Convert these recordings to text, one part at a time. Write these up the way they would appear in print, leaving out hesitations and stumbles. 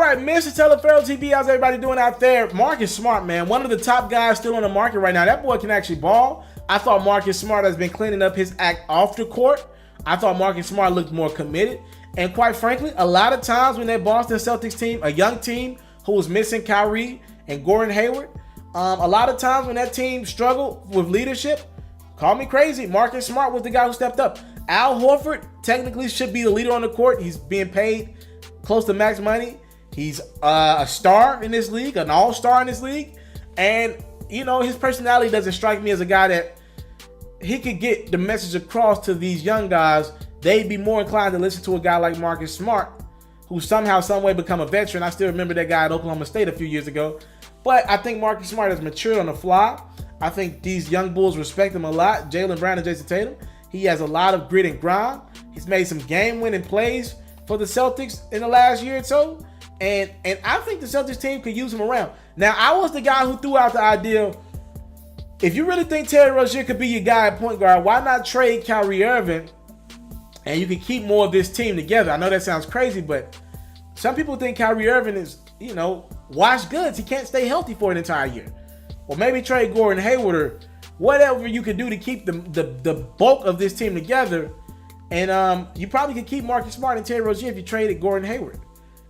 right, Mr. TALIAFERRO'S TV, how's everybody doing out there? Marcus Smart, man, one of the top guys still on the market right now. That boy can actually ball. I thought Marcus Smart has been cleaning up his act off the court. I thought Marcus Smart looked more committed. And quite frankly, a lot of times when that Boston Celtics team, a young team who was missing Kyrie and Gordon Hayward, a lot of times when that team struggled with leadership, call me crazy, Marcus Smart was the guy who stepped up. Al Horford technically should be the leader on the court. He's being paid close to max money. He's a star in this league, an all-star in this league. And, you know, his personality doesn't strike me as a guy that he could get the message across to these young guys. They'd be more inclined to listen to a guy like Marcus Smart, who somehow, some way become a veteran. I still remember that guy at Oklahoma State a few years ago. But I think Marcus Smart has matured on the fly. I think these young Bulls respect him a lot. Jaylen Brown and Jason Tatum. He has a lot of grit and grind. He's made some game-winning plays for the Celtics in the last year or so. And I think the Celtics team could use him around. Now, I was the guy who threw out the idea, if you really think Terry Rozier could be your guy at point guard, why not trade Kyrie Irving and you can keep more of this team together? I know that sounds crazy, but some people think Kyrie Irving is, you know, washed goods. He can't stay healthy for an entire year. Or maybe trade Gordon Hayward or whatever you could do to keep the bulk of this team together. And you probably could keep Marcus Smart and Terry Rozier if you traded Gordon Hayward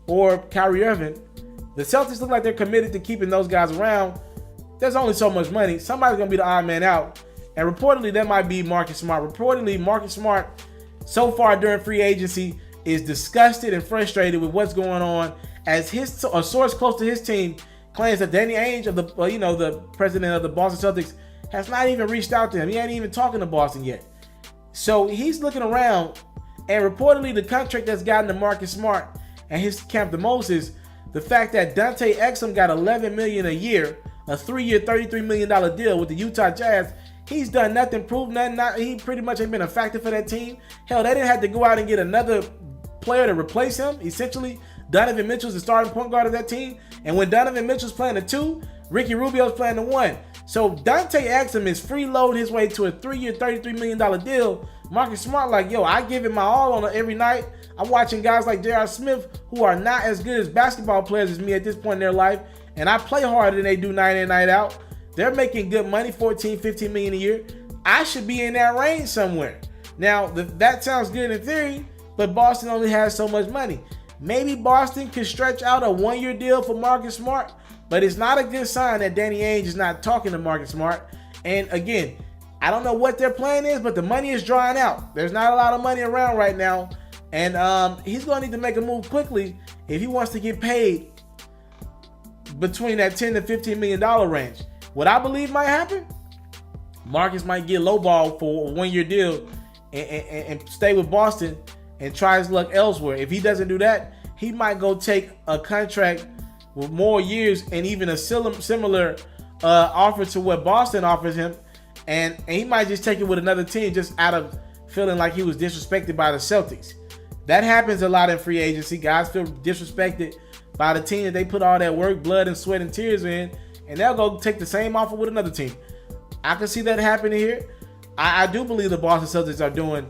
or Kyrie Irving. The Celtics look like they're committed to keeping those guys around. There's only so much money. Somebody's going to be the odd man out. And reportedly, that might be Marcus Smart. Reportedly, Marcus Smart, so far during free agency, is disgusted and frustrated with what's going on, as a source close to his team claims that Danny Ainge, of the president of the Boston Celtics, has not even reached out to him. He ain't even talking to Boston yet. So he's looking around, and reportedly the contract that's gotten to Marcus Smart and his camp the most is the fact that Dante Exum got $11 million a year, a 3-year, $33 million deal with the Utah Jazz. He's done nothing, proved nothing. He pretty much ain't been a factor for that team. Hell, they didn't have to go out and get another player to replace him. Essentially, Donovan Mitchell's the starting point guard of that team. And when Donovan Mitchell's playing the 2, Ricky Rubio's playing the 1. So Dante Exum is freeloading his way to a 3-year, $33 million deal. Marcus Smart like, yo, I give it my all on it every night. I'm watching guys like J.R. Smith who are not as good as basketball players as me at this point in their life. And I play harder than they do night in, night out. They're making good money, $14, $15 million a year. I should be in that range somewhere. Now, that sounds good in theory, but Boston only has so much money. Maybe Boston could stretch out a 1-year deal for Marcus Smart, but it's not a good sign that Danny Ainge is not talking to Marcus Smart. And again, I don't know what their plan is, but the money is drying out. There's not a lot of money around right now. And he's going to need to make a move quickly if he wants to get paid between that $10 to $15 million range. What I believe might happen, Marcus might get lowballed for a 1-year deal and stay with Boston and try his luck elsewhere. If he doesn't do that, he might go take a contract with more years and even a similar offer to what Boston offers him. And he might just take it with another team just out of feeling like he was disrespected by the Celtics. That happens a lot in free agency. Guys feel disrespected by the team that they put all that work, blood, and sweat and tears in, and they'll go take the same offer with another team. I can see that happening here. I do believe the Boston Celtics are doing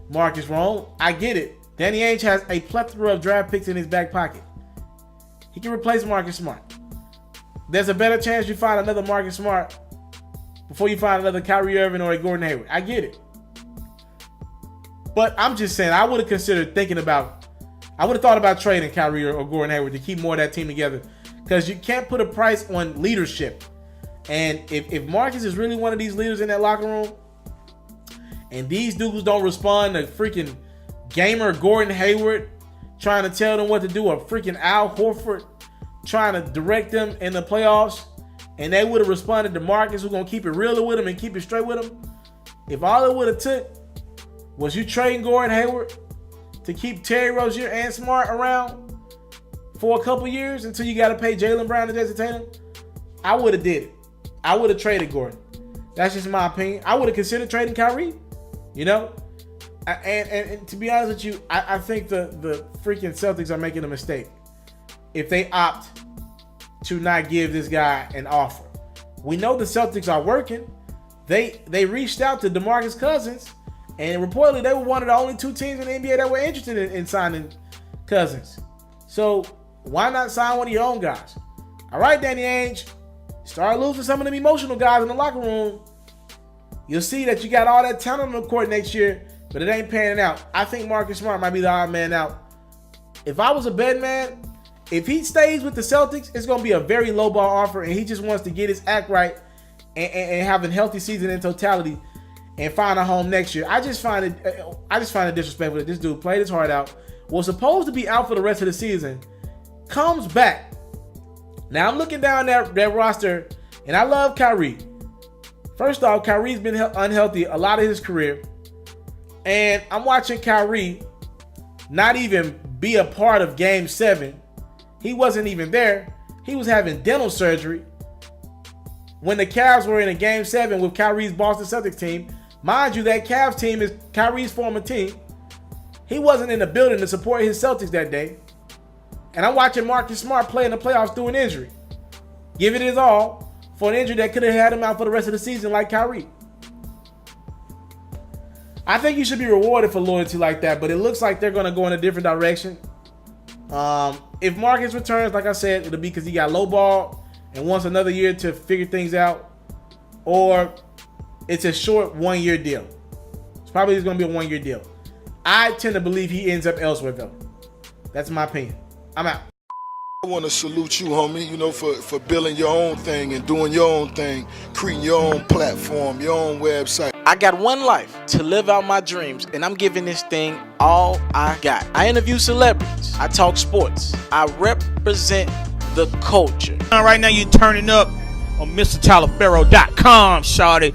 Marcus wrong. I get it. Danny Ainge has a plethora of draft picks in his back pocket. He can replace Marcus Smart. There's a better chance you find another Marcus Smart before you find another Kyrie Irving or a Gordon Hayward. I get it. But I'm just saying, I would have thought about trading Kyrie or Gordon Hayward to keep more of that team together, because you can't put a price on leadership. And if Marcus is really one of these leaders in that locker room, and these dudes don't respond to freaking gamer Gordon Hayward trying to tell them what to do, or freaking Al Horford trying to direct them in the playoffs, and they would have responded to Marcus, who's going to keep it real with him and keep it straight with him. If all it would have took was you trading Gordon Hayward to keep Terry Rozier and Smart around for a couple years until you got to pay Jaylen Brown and Jason Tatum, I would have did it. I would have traded Gordon. That's just my opinion. I would have considered trading Kyrie, you know? And to be honest with you, I think the freaking Celtics are making a mistake if they opt to not give this guy an offer. We know the Celtics are working. They reached out to DeMarcus Cousins, and reportedly they were one of the only 2 teams in the NBA that were interested in signing Cousins. So Why not sign one of your own guys? All right, Danny Ainge, start losing some of them emotional guys in the locker room. You'll see that you got all that talent on the court next year, but it ain't panning out. I think Marcus Smart might be the odd man out. If I was a betting man, if he stays with the Celtics, it's going to be a very low ball offer, and he just wants to get his act right and have a healthy season in totality and find a home next year. I just find it disrespectful that this dude played his heart out, was supposed to be out for the rest of the season, comes back. Now I'm looking down that roster, and I love Kyrie. First off, Kyrie's been unhealthy a lot of his career, and I'm watching Kyrie not even be a part of Game 7. He wasn't even there. He was having dental surgery when the Cavs were in a Game 7 with Kyrie's Boston Celtics team. Mind you, that Cavs team is Kyrie's former team. He wasn't in the building to support his Celtics that day. And I'm watching Marcus Smart play in the playoffs through an injury. Give it his all for an injury that could have had him out for the rest of the season like Kyrie. I think you should be rewarded for loyalty like that, but it looks like they're going to go in a different direction. If Marcus returns, like I said, it'll be because he got lowballed and wants another year to figure things out, or it's a short 1-year deal. It's probably going to be a 1-year deal. I tend to believe he ends up elsewhere, though. That's my opinion. I'm out. I want to salute you, homie, for building your own thing and doing your own thing, creating your own platform, your own website. I got one life to live out my dreams, and I'm giving this thing all I got. I interview celebrities. I talk sports. I represent the culture. Right now, you're turning up on MrTaliaferro.com, shawty.